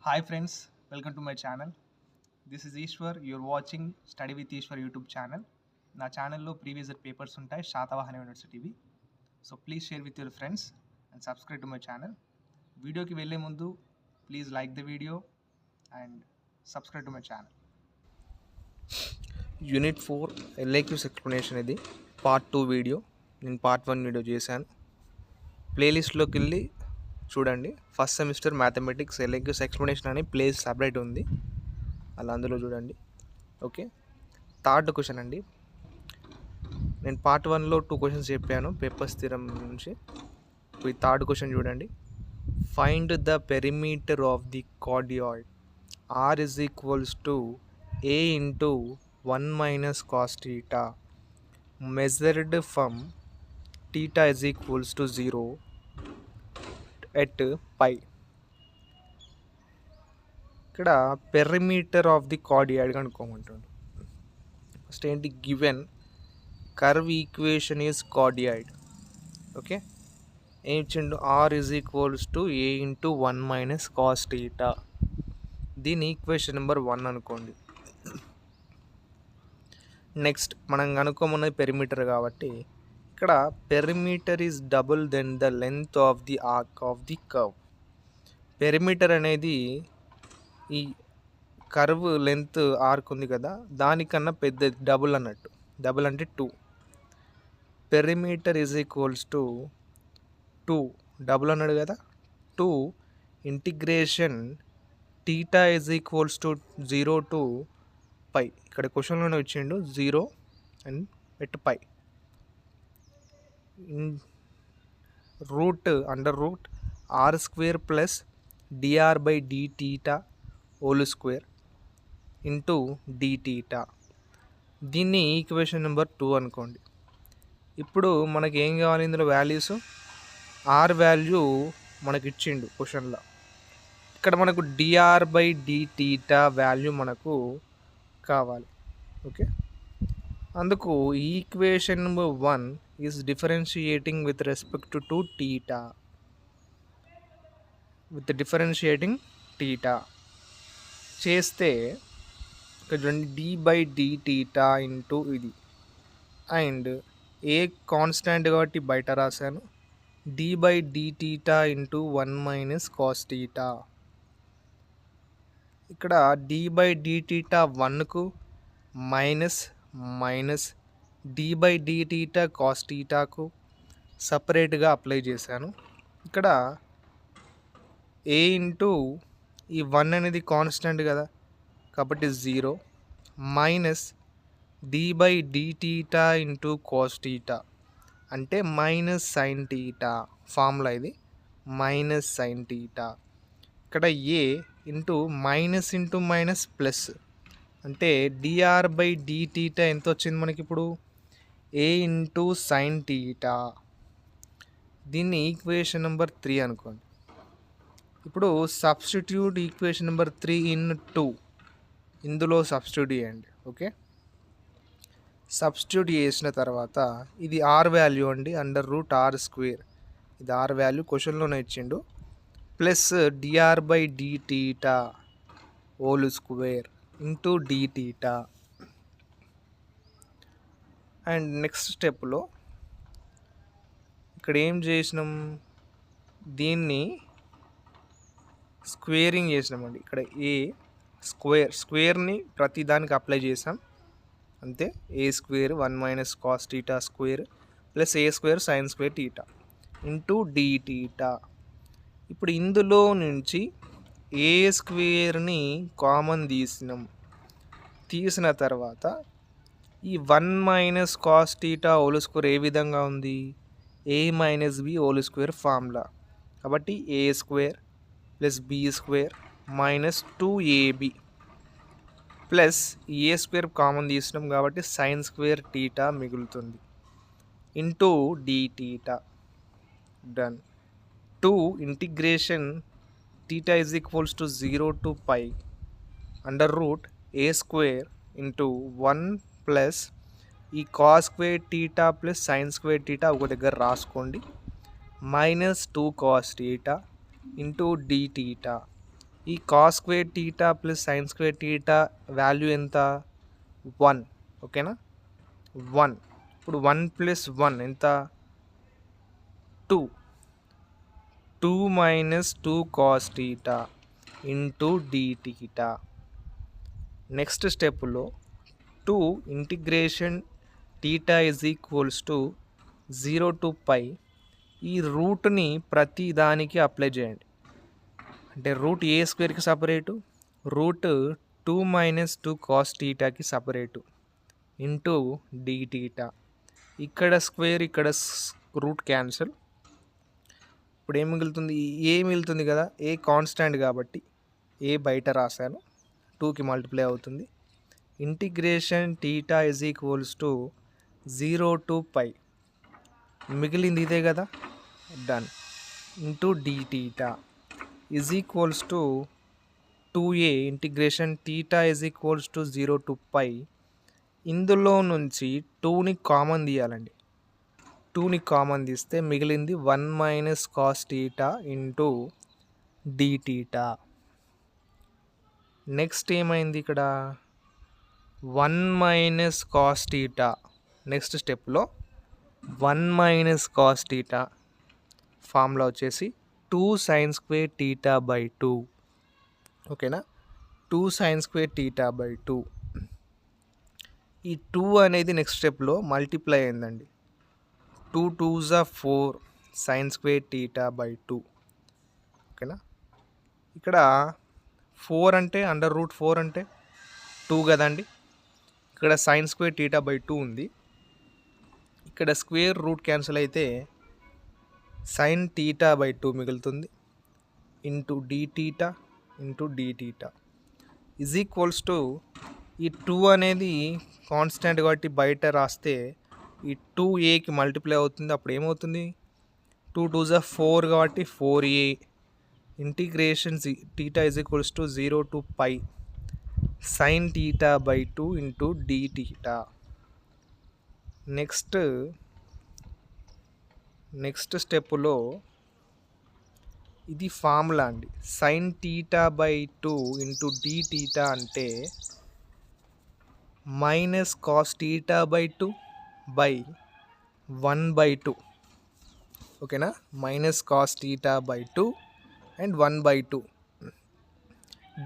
Hi friends, welcome to my channel. This is Ishwar. You're watching Study with Ishwar YouTube channel. నా ఛానల్లో previous papers ఉంటాయి శాతవాహన యూనివర్సిటీవి. So please share with your friends and subscribe to my channel. వీడియోకి వెళ్ళే ముందు please like the video and subscribe to my channel. Unit 4 LIQs explanation ఇది part 2 వీడియో. నేను పార్ట్ 1 వీడియో చేశాను. ప్లేలిస్ట్లోకి వెళ్ళి చూడండి. First semester mathematics LIQs explanation అని ప్లేస్ సపరేట్ ఉంది, అలా అందులో చూడండి. ఓకే, థర్డ్ క్వశ్చన్ అండి. నేను పార్ట్ 1లో 2 క్వశ్చన్స్ చెప్పాను పేపర్స్ థియరం నుంచి. ఈ థర్డ్ క్వశ్చన్ చూడండి. Find the perimeter of the cardioid r is equals to a into 1 minus cos theta measured from theta is equals to 0 at pi. ఇక్కడ perimeter of the cardioid కనుక్కోమంటాడు. First ఏంటి, given curve equation is cardioid. Okay, ఏం ఇచ్చిండు, r is equals to a into 1 minus cos theta. దీని equation number 1 అనుకోండి. Next మనం కనుక్కోమన్నది perimeter కాబట్టి ఇక్కడ perimeter is double then the length of the arc of the curve. Perimeter అనేది ఈ కర్వ్ లెంత్ ఆర్క్ ఉంది కదా, దానికన్నా పెద్ద డబుల్ అన్నట్టు. డబుల్ అంటే 2. Perimeter is equals to 2, double అన్నాడు కదా, 2 integration theta is equals to 0 to pi. ఇక్కడ క్వశ్చన్లోనే వచ్చిండు 0 and at pi. Root under root r square plus dr by d theta whole square into d theta. దీన్ని equation number 2 అనుకోండి. ఇప్పుడు మనకి ఏం కావాలి, ఇందులో వాల్యూస్ ఆర్ వాల్యూ మనకి ఇచ్చిండు క్వశ్చన్లో. ఇక్కడ మనకు d r by d theta value మనకు కావాలి. ఓకే, అందుకు equation number 1 is differentiating with respect to theta. With differentiating theta చేస్తే ఇక్కడ చూడండి, d by d theta into ఇది, అండ్ ఏ కాన్స్టాంట్ కాబట్టి బయట రాశాను, d by d theta into 1 minus cos theta. ఇక్కడ డి బై డి టీటా 1కు minus minus d by d theta cos టీటాకు సపరేట్గా అప్లై చేశాను. ఇక్కడ ఏ ఇంటూ ఈ 1 అనేది కాన్స్టెంట్ కదా కాబట్టి 0 minus d by d theta into cos theta అంటే మైనస్ సైన్ టీటా. ఫార్ములా ఇది మైనస్ సైన్ టీటా. ఇక్కడ ఏ ఇంటూ మైనస్ ప్లస్ అంటే డిఆర్ బై డి టీటా ఎంత వచ్చింది మనకి ఇప్పుడు, ఏ ఇంటూ సైన్ టీటా. దీన్ని ఈక్వేషన్ నెంబర్ 3 అనుకోండి. ఇప్పుడు సబ్స్టిట్యూట్ ఈక్వేషన్ నెంబర్ 3 ఇన్ 2, ఇందులో సబ్స్టిట్యూట్ చేయండి. ఓకే, సబ్స్టిట్యూట్ చేసిన తర్వాత ఇది ఆర్ వాల్యూ అండి, అండర్ రూట్ ఆర్ స్క్వేర్. ఇది ఆర్ వాల్యూ క్వశ్చన్లోనే ఇచ్చిండు, plus dr by d theta whole square into d theta. And next స్టెప్లో ఇక్కడ ఏం చేసినాం, దీన్ని స్క్వేరింగ్ చేసినామండి. ఇక్కడ ఏ స్క్వేర్ని ప్రతి దానికి అప్లై చేసాం అంతే. A square 1 minus cos theta square plus a square sine square theta into d theta. ఇప్పుడు ఇందులో నుంచి ఏ స్క్వేర్ని కామన్ తీసిన తర్వాత ఈ 1 minus cos theta whole square ఏ విధంగా ఉంది, a minus b whole square formula కాబట్టి a square plus b square minus 2ab plus a square common తీసినాం కాబట్టి సైన్ స్క్వేర్ టీటా మిగులుతుంది into d theta. Done. 2 integration theta is equals to 0 to pi under root a square into 1 plus ఈ cos square theta plus sine square theta ఒక దగ్గర రాసుకోండి, minus 2 cos theta into d theta ఈ cos square theta plus sine square theta value ఎంత? 1. ఓకేనా? 1. ఇప్పుడు 1 + 1 ఎంత? 2. 2 - 2 cos theta into d theta. Next స్టెప్లో 2 integration theta is equals to 0 to π. ఈ రూట్ని ప్రతి దానికి అప్లై చేయండి. అంటే రూట్ ఏ స్క్వేర్కి సపరేటు, రూట్ 2 - 2 కాస్ టీటాకి సపరేటు ఇంటూ డి టీటా. ఇక్కడ స్క్వేర్, ఇక్కడ రూట్ క్యాన్సిల్. ఇప్పుడు ఏం మిగులుతుంది? ఏ మిగులుతుంది కదా, ఏ కాన్స్టాంట్ కాబట్టి ఏ బయట రాశాను, 2కి మల్టిప్లై అవుతుంది. Integration theta is equals to 0 to π. మిగిలింది ఇదే కదా, done. Into d theta is equals to 2a integration theta is equals to 0 to π. ఇందులో నుంచి 2ని కామన్ తీయాలండి. 2ని కామన్ తీస్తే మిగిలింది 1 - cos theta into d theta. Next ఏమైంది ఇక్కడ? 1 - కాస్ టీటా. నెక్స్ట్ స్టెప్లో 1 - కాస్ టీటా ఫార్ములా వచ్చేసి 2 sin స్క్వేర్ టీటా బై 2. ఓకేనా? 2 sin స్క్వేర్ టీటా బై 2. ఈ 2 అనేది నెక్స్ట్ స్టెప్లో మల్టిప్లై అయిందండి. 2 × 2 = 4 sin స్క్వేర్ టీటా బై 2. ఓకేనా? ఇక్కడ 4 అంటే √4 అంటే 2 కదండి. ఇక్కడ sin స్క్వేర్ టీటా బై 2 ఉంది. ఇక్కడ స్క్వేర్ రూట్ క్యాన్సిల్ అయితే sin టీటా బై 2 మిగులుతుంది into d theta into d theta is equals to, ఈ 2 అనేది కాన్స్టాంట్ కాబట్టి బయట రాస్తే ఈ 2aకి మల్టిప్లై అవుతుంది. అప్పుడు ఏమవుతుంది? 2 × 2 = 4 కాబట్టి 4a integration theta is equals to 0 to π sin theta by 2 into d theta. Next స్టెప్లో ఇది ఫార్ములా అండి. sin theta by 2 into d theta అంటే -cos టీటా బై 2 బై 1/2. ఓకేనా? -cos theta by 2 and 1/2.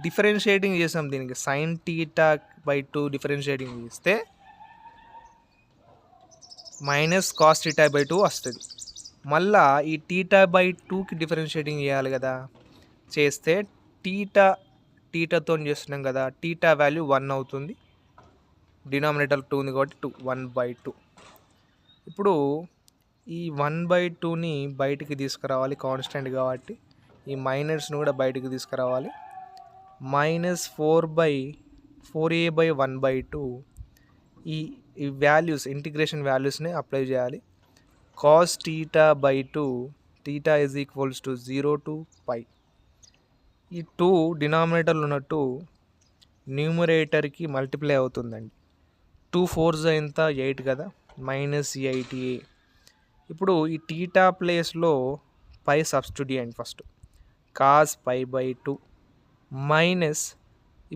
Differentiating చేసాం దీనికి. sin టీటా బై 2 డిఫరెన్షియేటింగ్ చేస్తే -cos theta by 2 వస్తుంది. మళ్ళా ఈ టీటా బై 2కి డిఫరెన్షియేటింగ్ చేయాలి కదా, చేస్తే టీటాతో చేస్తున్నాం కదా, టీటా వాల్యూ 1 అవుతుంది. డినామినేటర్ 2 ఉంది కాబట్టి 1/2. ఇప్పుడు ఈ 1/2ని బయటికి తీసుకురావాలి, కాన్స్టెంట్ కాబట్టి ఈ మైనస్ను కూడా బయటికి తీసుకురావాలి. -4a/1/2 ఈ వాల్యూస్, ఇంటిగ్రేషన్ వాల్యూస్ని అప్లై చేయాలి. cos theta by 2 theta is equals to 0 to π. ఈ 2 డినామినేటర్లో ఉన్నట్టు న్యూమరేటర్కి మల్టిప్లై అవుతుందండి. 2 4s ఎంత? 8 కదా, -8a. ఇప్పుడు ఈ టీటా ప్లేస్లో π సబ్స్టిట్యూట్ చేయండి ఫస్ట్. cos π బై 2 మైనస్,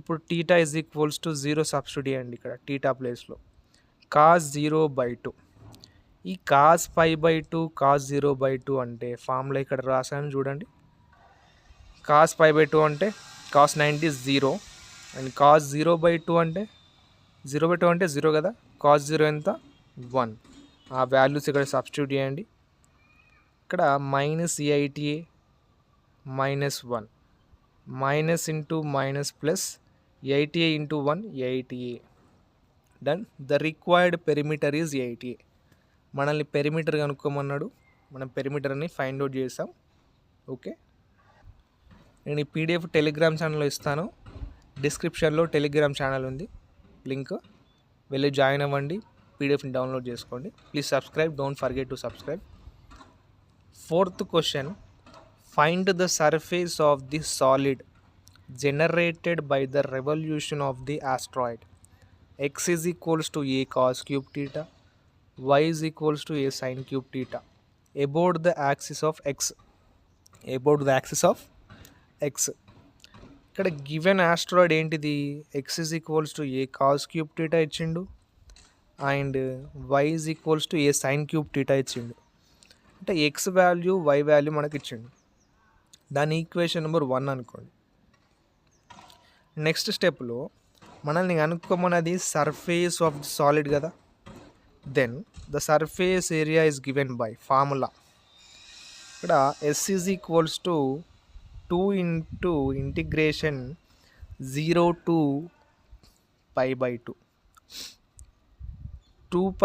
ఇప్పుడు theta is equals to 0 substitute చేయండి ఇక్కడ టీటా ప్లేస్లో. cos 0/2. ఈ cos π బై 2 cos 0/2 అంటే ఫార్ములా ఇక్కడ రాసాను చూడండి. cos π బై 2 అంటే cos 90 0 అండ్ cos 0/2 అంటే 0/2 అంటే 0 కదా, cos 0 ఎంత? 1. ఆ వాల్యూస్ ఇక్కడ సబ్స్టిట్యూట్ చేయండి. ఇక్కడ -8a -1 minus into minus plus 8a into 1 8a. Done. The required perimeter is 8a. మనల్ని పెరిమీటర్ కనుక్కోమన్నాడు, మనం పెరిమీటర్ని ఫైండ్ అవుట్ చేసాం. ఓకే, నేను ఈ పీడిఎఫ్ టెలిగ్రామ్ ఛానల్లో ఇస్తాను. డిస్క్రిప్షన్లో టెలిగ్రామ్ ఛానల్ ఉంది, లింక్ వెళ్ళి జాయిన్ అవ్వండి, పీడిఎఫ్ని డౌన్లోడ్ చేసుకోండి. Please subscribe, don't forget to subscribe. 4th question, find the surface of the solid generated by the revolution of the asteroid. X is equals to a cos cube theta, y is equals to a sin cube theta about the axis of x. ఇక్కడ given astroid ఏంటిది? X is equals to a cos cube theta ఇచ్చిండు and y is equals to a sine cube theta ఇచ్చిండు. అంటే X value y value మనకి ఇచ్చిండు. దాని equation number 1 అనుకోండి. Next స్టెప్లో మనల్ని కనుక్కోమన్నది సర్ఫేస్ ఆఫ్ ది సాలిడ్ కదా. Then the surface area is given by formula. ఇక్కడ S is equals to 2 into integration 0 to π/2 2π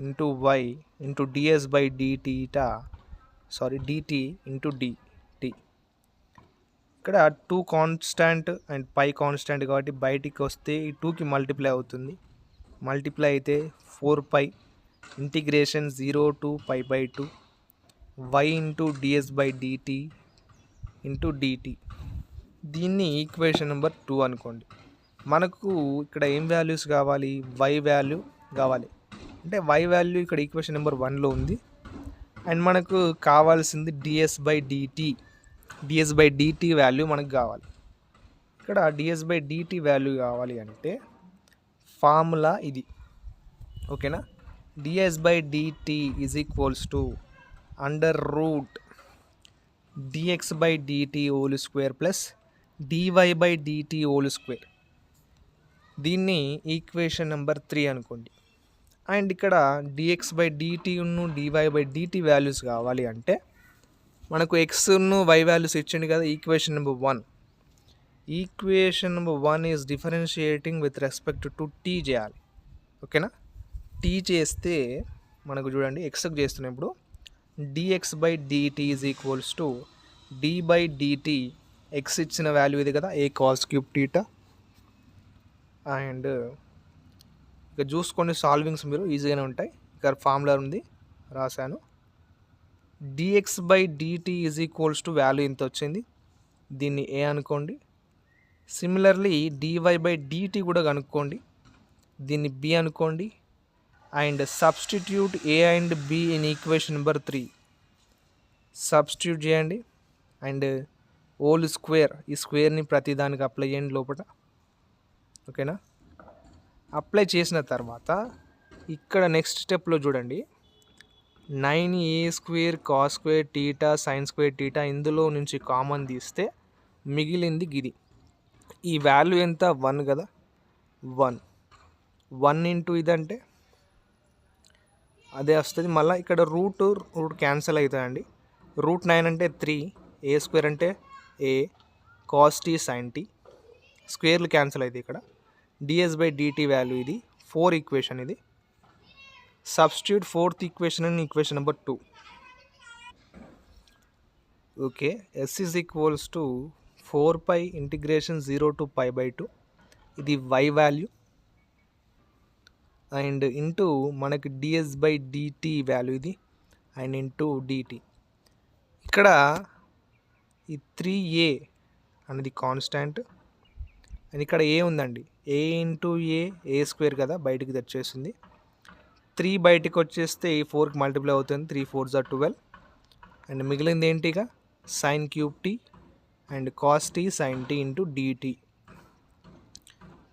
into y into ds by dt into dt. ఇక్కడ 2 కాన్స్టాంట్ అండ్ పై కాన్స్టాంట్ కాబట్టి బయటికి వస్తే ఈ 2కి multiply అవుతుంది. Multiply అయితే 4π integration 0 to π/2 y into ds by dt into dt. దీన్ని ఈక్వేషన్ నెంబర్ 2 అనుకోండి. మనకు ఇక్కడ ఏం వాల్యూస్ కావాలి? y వాల్యూ కావాలి. అంటే y వాల్యూ ఇక్కడ ఈక్వేషన్ నెంబర్ 1లో ఉంది. అండ్ మనకు కావాల్సింది ds బై dt వాల్యూ మనకు కావాలి. ఇక్కడ ds బై dt వాల్యూ కావాలి అంటే ఫార్ములా ఇది, ఓకేనా. ds by dt is equals to under root dx by dt whole square plus dy by dt whole square. దీన్ని ఈక్వేషన్ నెంబర్ 3 అనుకోండి. అండ్ ఇక్కడ dx by dt ను dy by dt వాల్యూస్ కావాలి అంటే మనకు x ను y వాల్యూస్ ఇచ్చింది కదా. Equation number 1. Equation number 1 is differentiating with respect to t చేయాలి, ఓకేనా. t చేస్తే మనకు చూడండి xకు చేస్తున్నాం ఇప్పుడు. dx by dt is equals to d by dt. x ఇచ్చిన వాల్యూ ఇది కదా, ఏ కాస్ క్యూబ్ టీటా. అండ్ ఇక చూసుకోండి సాల్వింగ్స్ మీరు ఈజీగానే ఉంటాయి. ఇక్కడ ఫార్ములా ఉంది రాశాను. dx by dt is equals to value ఇంత వచ్చింది, దీన్ని ఏ అనుకోండి. సిమిలర్లీ dy by dt కూడా కనుక్కోండి, దీన్ని b అనుకోండి. And substitute A and b in equation number 3. Substitute చేయండి అండ్ హోల్ స్క్వేర్, ఈ స్క్వేర్ని ప్రతి దానికి అప్లై చేయండి లోపల, ఓకేనా. అప్లై చేసిన తర్వాత ఇక్కడ నెక్స్ట్ స్టెప్లో చూడండి 9a² cos square theta sign square theta ఇందులో నుంచి కామన్ తీస్తే మిగిలింది గిది. ఈ వాల్యూ ఎంత? 1 కదా. 1 ఇంటూ ఇదంటే అదే వస్తుంది. మళ్ళీ ఇక్కడ రూట్ క్యాన్సిల్ అవుతాయండి. రూట్ 9 అంటే 3, a² అంటే a cos t sin t, స్క్వేర్లు క్యాన్సిల్ అవుతాయి. ఇక్కడ ds బై dt వాల్యూ ఇది 4 ఈక్వేషన్. ఇది substitute 4th equation in equation number 2. Okay, s is equals to 4π integration 0 to π/2 ఇది y వాల్యూ అండ్ ఇంటూ మనకి ds బై dt వాల్యూ ఇది and into dt. ఇక్కడ ఈ 3a అనేది కాన్స్టాంట్ అండ్ ఇక్కడ ఏ ఉందండి, a ఇంటూ a² కదా, బయటికి తెచ్చేస్తుంది. 3 బయటికి వచ్చేస్తే 4కి మల్టిప్లై అవుతుంది, 3 4s are 12 అండ్ మిగిలింది ఏంటిగా sine cube t and cos t sin t into dt.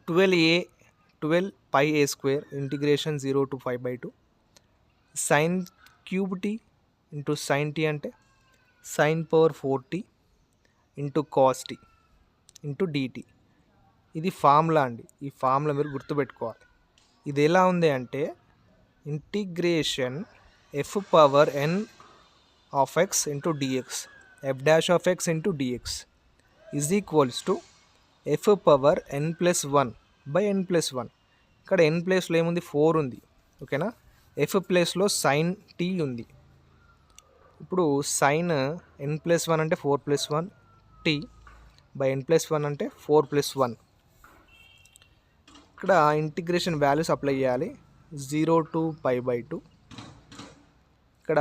12πa² integration 0 to π/2 sine cube t into sine t అంటే sin power 4t into cos t into dt. ఇది formula అండి. ఈ formula మీరు గుర్తుపెట్టుకోవాలి. ఇది ఎలా ఉంది అంటే integration f power n of x into dx f dash of x into dx is equals to f power n+1 by n+1. ఇక్కడ n ప్లేస్లో ఏముంది? 4 ఉంది, ఓకేనా. f ప్లేస్లో sin t ఉంది. ఇప్పుడు సైన్ n+1 అంటే 4+1 t బై n+1 అంటే 4+1. ఇక్కడ ఇంటిగ్రేషన్ వాల్యూస్ అప్లై చేయాలి 0 to π/2. ఇక్కడ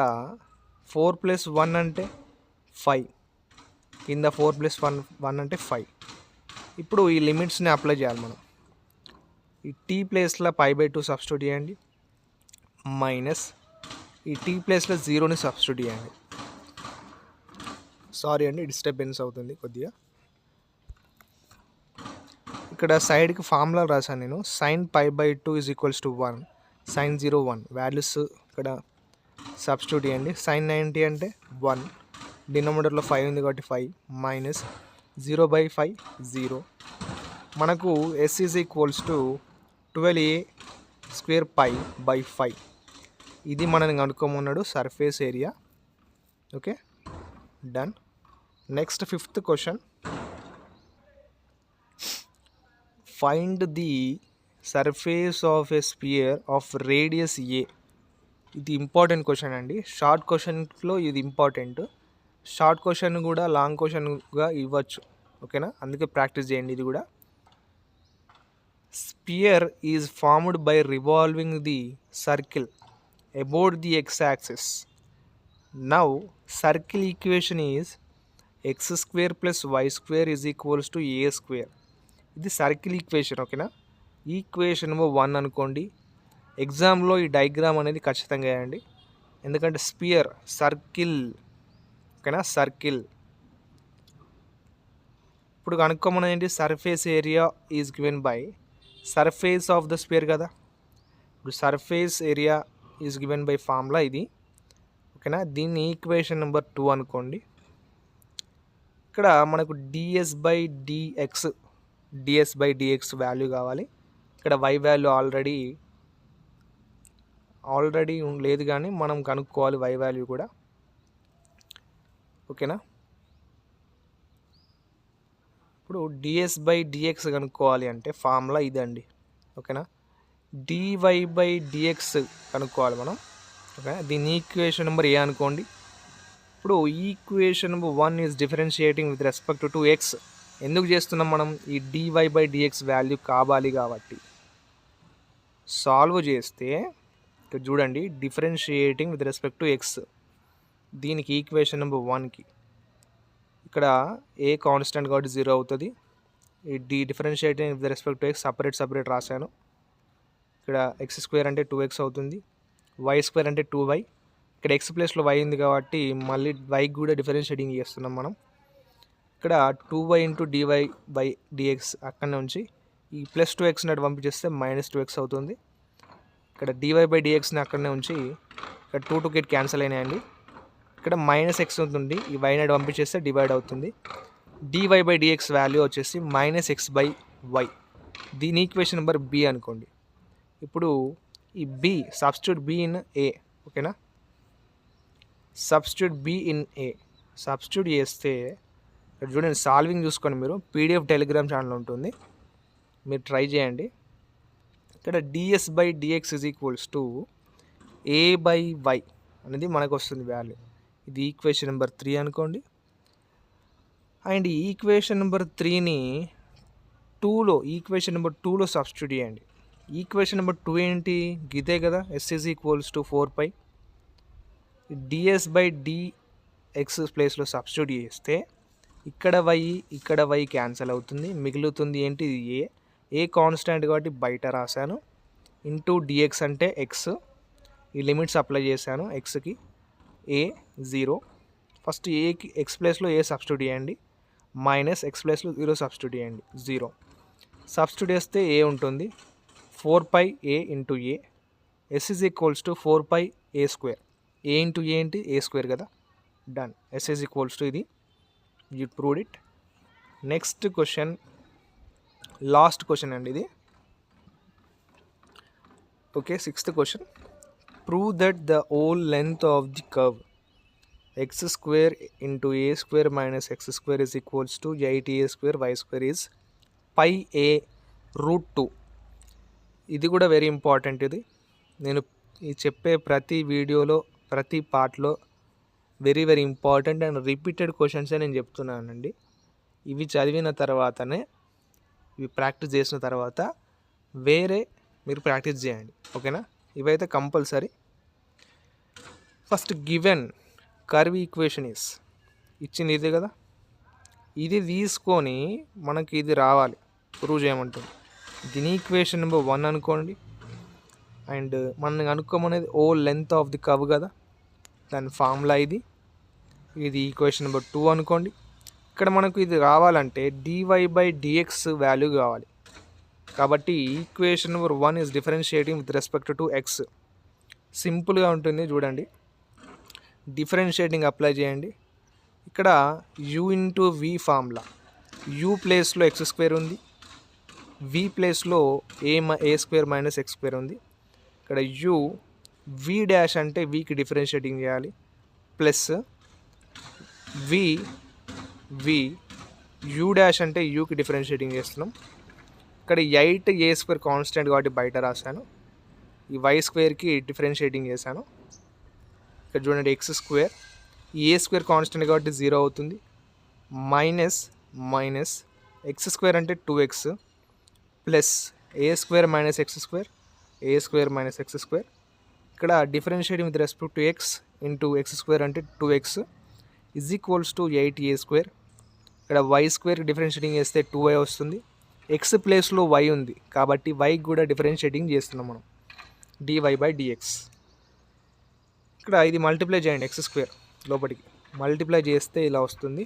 4+1 అంటే 5, కింద 4+1 అంటే 5. ఇప్పుడు ఈ లిమిట్స్ని అప్లై చేయాలి మనం. ఈ t ప్లేస్లో π/2 సబ్స్టిట్యూట్ చేయండి మైనస్ ఈ t ప్లేస్లో 0ని సబ్స్టిట్యూట్ చేయండి. సారీ అండి, డిస్టర్బెన్స్ అవుతుంది కొద్దిగా. ఇక్కడ సైడ్కి ఫార్ములా రాశాను నేను. sin π/2 = 1, sin 0 1 వాల్యూస్ ఇక్కడ సబ్స్టిట్యూట్ చేయండి. sin 90 అంటే 1, డినామినేటర్లో 5 ఉంది కాబట్టి 5 మైనస్ 0/5 0. మనకు s = 12a² π/5. ఇది మనని కనుక్కోమన్నాడు surface area. Okay, done. Next 5th question, find the surface of a sphere of radius a. ఇది ఇంపార్టెంట్ క్వశ్చన్ అండి. షార్ట్ క్వశ్చన్లో ఇది ఇంపార్టెంట్. షార్ట్ క్వశ్చన్ కూడా లాంగ్ క్వశ్చన్గా ఇవ్వచ్చు. ఓకేనా, అందుకే ప్రాక్టీస్ చేయండి ఇది కూడా. Sphere is formed by revolving the circle about the x-axis. Now circle equation is x² + y² = a². ఇది సర్కిల్ ఈక్వేషన్. ఓకేనా, ఈక్వేషన్ నెంబర్ 1 అనుకోండి. ఎగ్జామ్లో ఈ డయాగ్రామ్ అనేది ఖచ్చితంగా వేయండి, ఎందుకంటే స్పియర్ సర్కిల్. ఓకేనా, సర్కిల్. ఇప్పుడు కనుక్కోమని ఏంటి, surface area is given by surface of the spear కదా. ఇప్పుడు surface area is given by formula ఇది. ఓకేనా, దీన్ని ఈక్వేషన్ నెంబర్ 2 అనుకోండి. ఇక్కడ మనకు ds/dx వాల్యూ కావాలి. ఇక్కడ y వాల్యూ ఆల్రెడీ లేదు, కానీ మనం కనుక్కోవాలి y వాల్యూ కూడా. ఓకేనా, ఇప్పుడు ds/dx కనుక్కోవాలి అంటే ఫార్ములా ఇదండి. ఓకేనా, dy/dx కనుక్కోవాలి మనం. ఓకే, దీని ఈక్వేషన్ నెంబర్ ఏ అనుకోండి. ఇప్పుడు equation number 1 is differentiating with respect to x. ఎందుకు చేస్తున్నాం మనం, ఈ dy/dx వాల్యూ కావాలి కాబట్టి. సాల్వ్ చేస్తే ఇక్కడ చూడండి, differentiating with respect to x, దీనికి ఈక్వేషన్ నెంబర్ 1కి ఇక్కడ ఏ కాన్స్టెంట్ కాబట్టి 0 అవుతుంది. ఈ differentiating with respect to x separate రాశాను. ఇక్కడ x² అంటే 2x అవుతుంది, y² అంటే 2y. ఇక్కడ x ప్లేస్లో y ఉంది కాబట్టి మళ్ళీ y కూడా డిఫరెన్షియేటింగ్ చేస్తున్నాం మనం. ఇక్కడ 2y × dy/dx అక్కడనే ఉంచి ఈ +2x నాటి పంపించేస్తే -2x అవుతుంది. ఇక్కడ dy/dxని అక్కడనే ఉంచి ఇక్కడ 2 to get క్యాన్సిల్ అయినాయండి. ఇక్కడ -x ఉంటుంది, ఈ y నాటి పంపించేస్తే డివైడ్ అవుతుంది. dy/dx వాల్యూ వచ్చేసి -x/y. దీని ఈక్వేషన్ నెంబర్ b అనుకోండి. ఇప్పుడు ఈ b substitute b in a. ఓకేనా, substitute b in a substitute చేస్తే ఇక్కడ చూడండి, సాల్వింగ్ చూసుకొని మీరు PDF టెలిగ్రామ్ ఛానల్ ఉంటుంది, మీరు ట్రై చేయండి. ఇక్కడ ds/dx = a/y అనేది మనకు వస్తుంది వాల్యూ. ఇది ఈక్వేషన్ నెంబర్ 3 అనుకోండి. అండ్ ఈ ఈక్వేషన్ నెంబర్ 3ని ఈక్వేషన్ నెంబర్ 2లో సబ్స్టిట్యూట్ చేయండి. ఈక్వేషన్ నెంబర్ 2 ఏంటి, ఇదే కదా, s = 4π. ds/dx ప్లేస్లో సబ్స్టిట్యూట్ చేస్తే ఇక్కడ y క్యాన్సిల్ అవుతుంది, మిగులుతుంది ఏంటి, ఏ కాన్స్టాంట్ కాబట్టి బయట రాశాను. ఇంటూ dx అంటే x, ఈ లిమిట్స్ అప్లై చేశాను xకి. a 0, ఫస్ట్ ఏకి x ప్లేస్లో ఏ సబ్స్టిట్యూట్ చేయండి, -x ప్లేస్లో 0 సబ్స్టిట్యూట్ చేయండి, 0 సబ్స్టిట్యూట్ చేస్తే ఏ ఉంటుంది, 4πa × a. s = 4πa². a × a ఏంటి, a² కదా, డన్. s = ఇది, you proved it. Next question, last question అండి ఇది. Okay, 6th question, prove that the whole length of the curve x² × a² - x² = 8a² y² is πa√2. ఇది కూడా very important. ఇది నేను చెప్పే ప్రతి వీడియోలో ప్రతి పార్ట్లో వెరీ ఇంపార్టెంట్ అండ్ రిపీటెడ్ క్వశ్చన్సే నేను చెప్తున్నానండి. ఇవి చదివిన తర్వాతనే, ఇవి ప్రాక్టీస్ చేసిన తర్వాత వేరే మీరు ప్రాక్టీస్ చేయండి. ఓకేనా, ఇవైతే compulsory. First given curve equation is ఇచ్చింది ఇదే కదా, ఇది తీసుకొని మనకి ఇది రావాలి, ప్రూవ్ చేయమంటుంది. దీని ఈక్వేషన్ నెంబర్ 1 అనుకోండి. అండ్ మనం అనుకోమనేది ఓ లెంత్ ఆఫ్ ది కర్వ్ కదా, దాని ఫార్ములా ఇది ఈక్వేషన్ నెంబర్ 2 అనుకోండి. ఇక్కడ మనకు ఇది కావాలంటే dy/dx వాల్యూ కావాలి. కాబట్టి equation number 1 is differentiating with respect to X. సింపుల్గా ఉంటుంది చూడండి. డిఫరెన్షియేటింగ్ అప్లై చేయండి. ఇక్కడ u into V formula, u ప్లేస్లో ఎక్స్ స్క్వేర్ ఉంది, v ప్లేస్లో ఏ స్క్వేర్ మైనస్ ఎక్స్ స్క్వేర్ ఉంది. ఇక్కడ u v డాష్ అంటే vకి డిఫరెన్షియేటింగ్ చేయాలి, ప్లస్ v u డాష్ అంటే యూకి డిఫరెన్షియేటింగ్ చేస్తున్నాం. ఇక్కడ 8 ఏ స్క్వేర్ కాన్స్టెంట్ కాబట్టి బయట రాశాను, ఈ వై స్క్వేర్కి డిఫరెన్షియేటింగ్ చేశాను. ఇక్కడ చూడండి ఎక్స్ స్క్వేర్, ఏ స్క్వేర్ కాన్స్టెంట్ కాబట్టి 0 అవుతుంది, మైనస్ ఎక్స్ స్క్వేర్ అంటే 2x plus a square minus X square, A square minus X square. ఇక్కడ differentiating with respect to X into X square అంటే 2x is equals to 8a square. ఇక్కడ why స్క్వేర్కి differentiating చేస్తే 2y వస్తుంది. X ప్లేస్లో y ఉంది కాబట్టి వైకి కూడా differentiating చేస్తున్నాం మనం, dy/dx. ఇక్కడ ఇది మల్టిప్లై చేయండి, ఎక్స్ స్క్వేర్ లోపలికి మల్టిప్లై చేస్తే ఇలా వస్తుంది.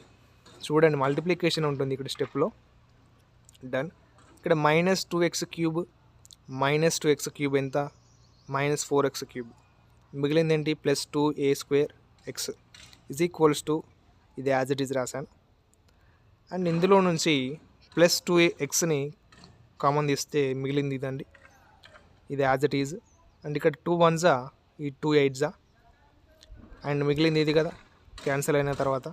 చూడండి మల్టిప్లికేషన్ ఉంటుంది ఇక్కడ స్టెప్లో. డన్. ఇక్కడ -2x³ -2x³ ఎంత? -4x³ మిగిలింది ఏంటి? Plus 2a square X is equals to, ఇది యాజ్ ఇట్ ఈజ్ రాశాను. అండ్ ఇందులో నుంచి ప్లస్ 2xని కామన్ తీస్తే మిగిలింది ఇదండి, ఇది యాజ్ ఇట్ ఈజ్. అండ్ ఇక్కడ 2 1s ఈ 2 8s అండ్ మిగిలింది ఇది కదా, క్యాన్సిల్ అయిన తర్వాత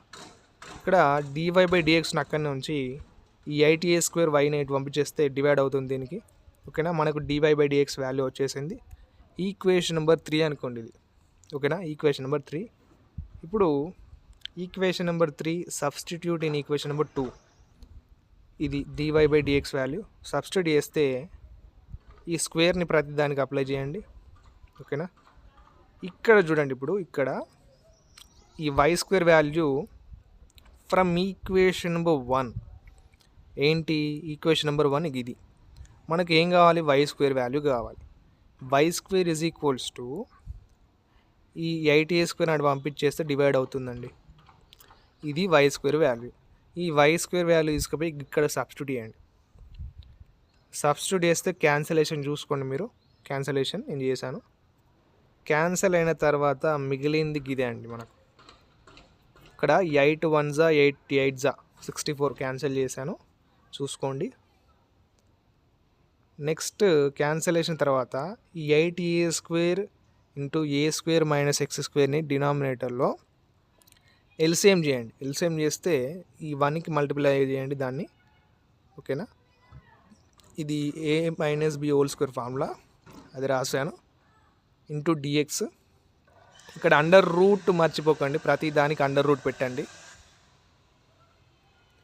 ఇక్కడ dy/dxని అక్కడనే ఉంచి ఈ 8a స్క్వేర్ వైని 8 పంపించేస్తే డివైడ్ అవుతుంది దీనికి. ఓకేనా, మనకు dy/dx వాల్యూ వచ్చేసింది. ఈక్వేషన్ నెంబర్ 3 అనుకోండి ఇది. ఓకేనా, ఈక్వేషన్ నెంబర్ 3. ఇప్పుడు equation number 3 substitute in equation number 2. ఇది dy/dx వాల్యూ సబ్స్టిట్యూట్ చేస్తే ఈ స్క్వేర్ని ప్రతి దానికి అప్లై చేయండి. ఓకేనా, ఇక్కడ చూడండి ఇప్పుడు ఇక్కడ ఈ y square value from equation number 1 ఏంటి? ఈక్వేషన్ నెంబర్ 1 ఇది. మనకు ఏం కావాలి? వై స్క్వేర్ వాల్యూ కావాలి. Y square is equals to ఈ 8a స్క్వేర్ అటు పంపించేస్తే డివైడ్ అవుతుందండి. ఇది వై స్క్వేర్ వాల్యూ. ఈ వై స్క్వేర్ వాల్యూ తీసుకుపోయి ఇక్కడ సబ్స్టిట్యూట్ చేయండి. సబ్స్టిట్యూట్ చేస్తే క్యాన్సలేషన్ చూసుకోండి మీరు. క్యాన్సలేషన్ నేను చేశాను. క్యాన్సల్ అయిన తర్వాత మిగిలింది ఇదే అండి మనకు. ఇక్కడ 8 1s 8 8s 64 క్యాన్సిల్ చేశాను చూసుకోండి. నెక్స్ట్ క్యాన్సలేషన్ తర్వాత ఈ 8a స్క్వేర్ ఇంటూ ఏ స్క్వేర్ మైనస్ ఎక్స్ స్క్వేర్ని డినామినేటర్లో ఎల్సిఎం చేయండి. ఎల్సిఎం చేస్తే ఈ 1కి మల్టిప్లై చేయండి దాన్ని. ఓకేనా, ఇది a - b whole square formula అది రాశాను ఇంటూ dx. ఇక్కడ అండర్ రూట్ మర్చిపోకండి, ప్రతి దానికి అండర్ రూట్ పెట్టండి.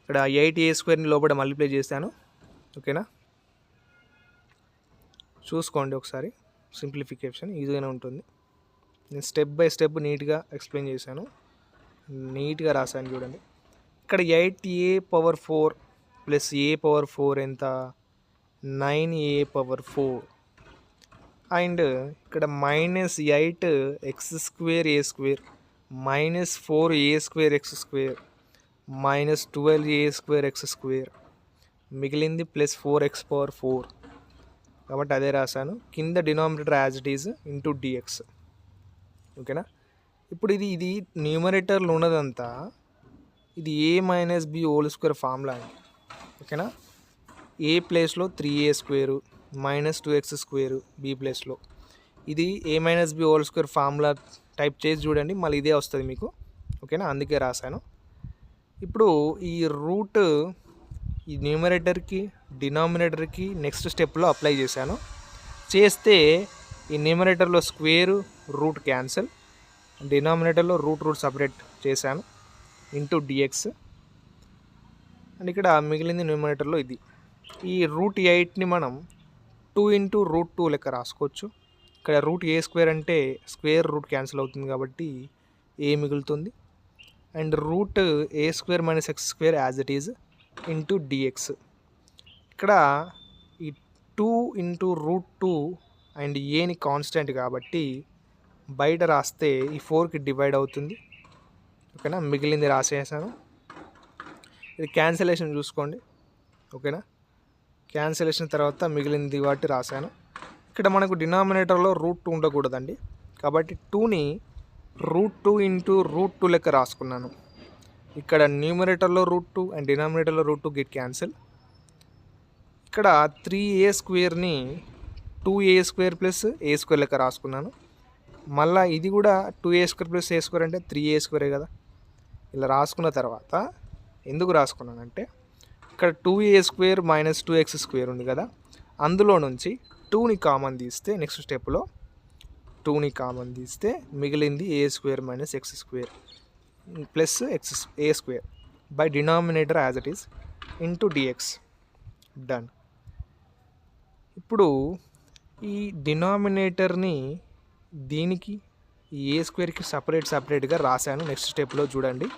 ఇక్కడ 8a స్క్వేర్ని లోపల మల్టిప్లై చేశాను. ఓకేనా, చూసుకోండి ఒకసారి, సింప్లిఫికేషన్ ఈజీగానే ఉంటుంది. నేను స్టెప్ బై స్టెప్ నీట్గా ఎక్స్ప్లెయిన్ చేశాను, నీట్గా రాశాను చూడండి. ఇక్కడ 8a⁴ ప్లస్ a⁴ ఎంత? 9a⁴. అండ్ ఇక్కడ -8x²a² -4a²x² -12a²x² మిగిలింది ప్లస్ 4x⁴. కాబట్టి అదే రాశాను. కింద denominator as it is into dx. ఓకేనా, ఇప్పుడు ఇది న్యూమరేటర్లో ఉన్నదంతా ఇది a - b whole square formula అండి. ఓకేనా, ఏ ప్లేస్లో 3a² -2x² బి ప్లేస్లో ఇది a - b whole square formula type చేసి చూడండి, మళ్ళీ ఇదే వస్తుంది మీకు. ఓకేనా, అందుకే రాశాను. ఇప్పుడు ఈ రూట్ ఈ న్యూమరేటర్కి డినామినేటర్కి నెక్స్ట్ స్టెప్లో అప్లై చేశాను. చేస్తే ఈ న్యూమరేటర్లో స్క్వేర్ రూట్ క్యాన్సిల్, డినామినేటర్లో రూట్ సపరేట్ చేశాను ఇంటూ dx. అండ్ ఇక్కడ మిగిలింది న్యూమరేటర్లో ఇది. ఈ √8ని మనం 2 × √2 లెక్క రాసుకోవచ్చు. ఇక్కడ √a² అంటే స్క్వేర్ రూట్ క్యాన్సిల్ అవుతుంది కాబట్టి ఏ మిగులుతుంది. And √a² - x² as it is into dx. ఇక్కడ ఈ 2 × √2 అండ్ ఏని కాన్స్టెంట్ కాబట్టి బయట రాస్తే ఈ 4కి డివైడ్ అవుతుంది. ఓకేనా, మిగిలింది రాసేసాను. ఇది క్యాన్సిలేషన్ చూసుకోండి. ఓకేనా, క్యాన్సిలేషన్ తర్వాత మిగిలింది వాటి రాశాను. ఇక్కడ మనకు డినామినేటర్లో √2 ఉండకూడదండి, కాబట్టి 2ని √2 ఇంటూ √2 లెక్క రాసుకున్నాను. ఇక్కడ న్యూమరేటర్లో √2 అండ్ డినామినేటర్లో √2 గెట్ క్యాన్సిల్. ఇక్కడ 3a² 2a² ప్లస్ a² లెక్క రాసుకున్నాను. మళ్ళీ ఇది కూడా 2a² ప్లస్ a² అంటే 3a² కదా. ఇలా రాసుకున్న తర్వాత ఎందుకు రాసుకున్నానంటే ఇక్కడ 2a² మైనస్ 2x² ఉంది కదా, అందులో నుంచి 2ని కామన్ తీస్తే నెక్స్ట్ స్టెప్లో 2ని కామన్ తీస్తే మిగిలింది a² minus x² plus a² by denominator as it is into dx. Done. ఇప్పుడు ఈ డినామినేటర్ని దీనికి ఈ a²కి సపరేట్గా రాశాను. నెక్స్ట్ స్టెప్లో చూడండి,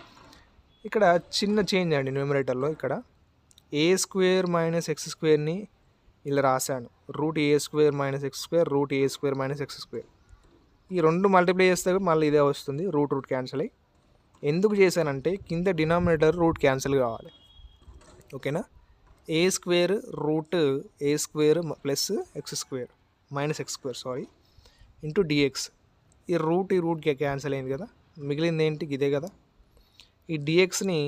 ఇక్కడ చిన్న చేంజ్ అండి న్యూమరేటర్లో. ఇక్కడ a² మైనస్ x²ని ఇలా రాశాను, √a² minus x² √a² minus x². ఈ రెండు మల్టిప్లై చేస్తే మళ్ళీ ఇదే వస్తుంది, రూట్ క్యాన్సిల్ అయ్యి. ఎందుకు చేశానంటే కింద డినామినేటర్ రూట్ క్యాన్సిల్ కావాలి. ఓకేనా. a² √a² plus x² minus x² into dx. ఈ రూట్ క్యాన్సిల్ అయింది కదా, మిగిలింది ఏంటి, ఇదే కదా. ఈ dxని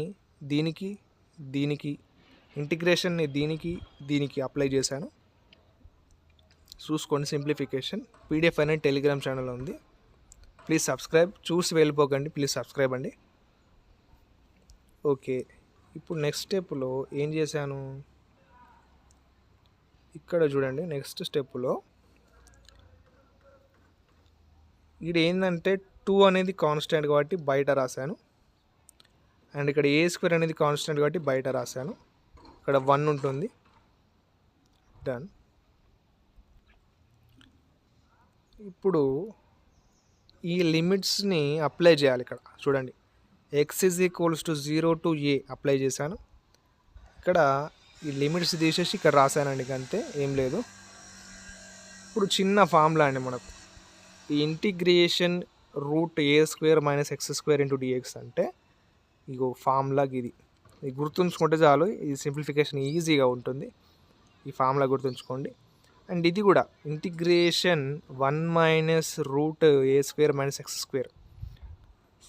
దీనికి ఇంటిగ్రేషన్ని దీనికి అప్లై చేశాను. చూసుకోండి సింప్లిఫికేషన్. పీడిఎఫ్ అనేది టెలిగ్రామ్ ఛానల్లో ఉంది, ప్లీజ్ సబ్స్క్రైబ్. చూసి వెళ్ళిపోకండి, ప్లీజ్ సబ్స్క్రైబ్ అండి. ఓకే, ఇప్పుడు నెక్స్ట్ స్టెప్లో ఏం చేశాను, ఇక్కడ చూడండి. నెక్స్ట్ స్టెప్లో ఇది ఏంటంటే 2 అనేది కాన్స్టెంట్ కాబట్టి బయట రాశాను, అండ్ ఇక్కడ a² అనేది కాన్స్టెంట్ కాబట్టి బయట రాశాను. ఇక్కడ 1 ఉంటుంది. డన్. ఇప్పుడు ఈ లిమిట్స్ని అప్లై చేయాలి. ఇక్కడ చూడండి, x = 0 to a అప్లై చేశాను. ఇక్కడ ఈ లిమిట్స్ తీసేసి ఇక్కడ రాశానండి, అంతే, ఏం లేదు. ఇప్పుడు చిన్న ఫార్ములా అండి మనకు, ఈ integration √a² minus x² into dx అంటే ఇగో ఫార్ములా ఇది గుర్తుంచుకుంటే చాలు. ఈ సింప్లిఫికేషన్ ఈజీగా ఉంటుంది, ఈ ఫార్ములా గుర్తుంచుకోండి. అండ్ ఇది కూడా integration 1 minus √a² minus x²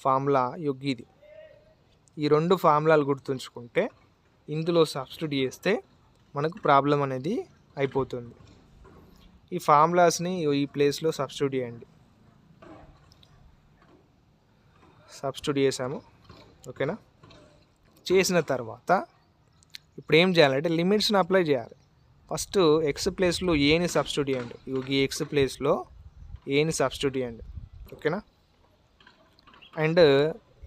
formula ఇది. ఈ రెండు ఫార్ములాలు గుర్తుంచుకుంటే ఇందులో సబ్స్టిట్యూట్ చేస్తే మనకు ప్రాబ్లం అనేది అయిపోతుంది. ఈ ఫార్ములాస్ని ఈ ప్లేస్లో సబ్స్టిట్యూట్ చేయండి. సబ్స్టిట్యూట్ చేసాము. ఓకేనా. చేసిన తర్వాత ఇప్పుడు ఏం చేయాలంటే లిమిట్స్ని అప్లై చేయాలి. ఫస్ట్ ఎక్స్ ప్లేస్లో ఏని సబ్స్టిట్యూట్ చేయండి. ఈ ఎక్స్ ప్లేస్లో ఏని సబ్స్టిట్యూట్ చేయండి. ఓకేనా. అండ్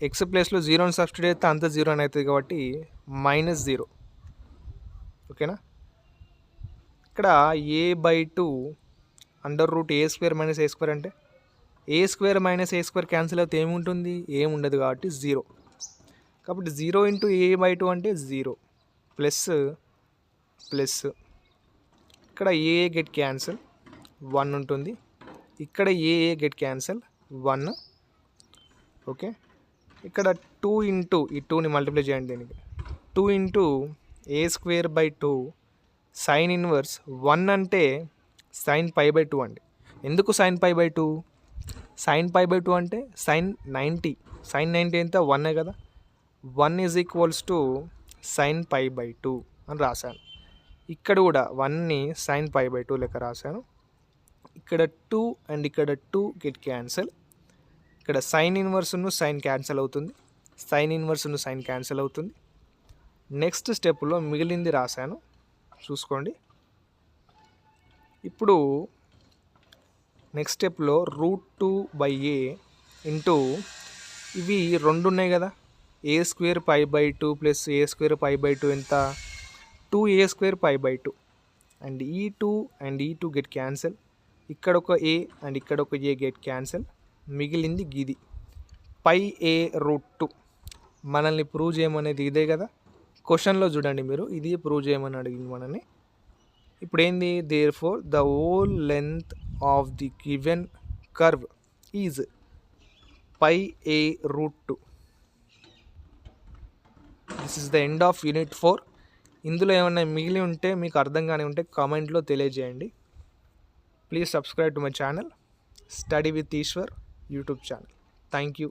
ఎక్స్ ప్లేస్లో 0ని సబ్స్టిట్యూట్ చేస్తే అంత 0 అని అవుతుంది కాబట్టి -0. ఓకేనా. ఇక్కడ a/2 √a² మైనస్ a² అంటే a² మైనస్ a² క్యాన్సిల్ అయితే ఏముంటుంది, ఏముండదు కాబట్టి 0. కాబట్టి 0 ఇంటూ a/2 అంటే 0 ప్లస్ ఇక్కడ a గెట్ క్యాన్సిల్ 1 ఉంటుంది. ఇక్కడ a గెట్ క్యాన్సిల్ 1. ఓకే. ఇక్కడ 2 ఇంటూ ఈ 2ని మల్టిప్లై చేయండి దీనికి. 2 ఇంటూ a²/2 సైన్ ఇన్వర్స్ 1 అంటే sin π/2 అండి. ఎందుకు sin π/2? sin π/2 అంటే sin 90. sin 90 ఎంత 1 కదా. 1 = sin π/2 అని రాశాను. ఇక్కడ కూడా 1ని sin π/2 లెక్క రాశాను. ఇక్కడ 2 అండ్ ఇక్కడ 2 గెట్ క్యాన్సిల్. ఇక్కడ సైన్ ఇన్వర్స్ను సైన్ క్యాన్సిల్ అవుతుంది, సైన్ ఇన్వర్స్ను సైన్ క్యాన్సిల్ అవుతుంది. నెక్స్ట్ స్టెప్లో మిగిలింది రాశాను, చూసుకోండి. ఇప్పుడు నెక్స్ట్ స్టెప్లో √2/a ఇంటూ ఇవి 2 ఉన్నాయి కదా, a² π/2 ప్లస్ a² π/2 ఎంత 2a² π/2. అండ్ ఈ 2 గెట్ క్యాన్సిల్. ఇక్కడ ఒక a అండ్ ఇక్కడ ఒక a గెట్ క్యాన్సిల్. మిగిలింది గిది πa√2. మనల్ని ప్రూవ్ చేయమనేది ఇదే కదా, క్వశ్చన్లో చూడండి మీరు, ఇది ప్రూవ్ చేయమని అడిగింది మనల్ని. ఇప్పుడు ఏంది, therefore the whole length of the given curve is πa√2. This is the end of unit 4. ఇందులో ఏమైనా మిగిలి ఉంటే మీకు అర్థం కాని ఉంటే కామెంట్లో తెలియజేయండి. Please subscribe to my channel study with Eshwar YouTube channel. Thank you.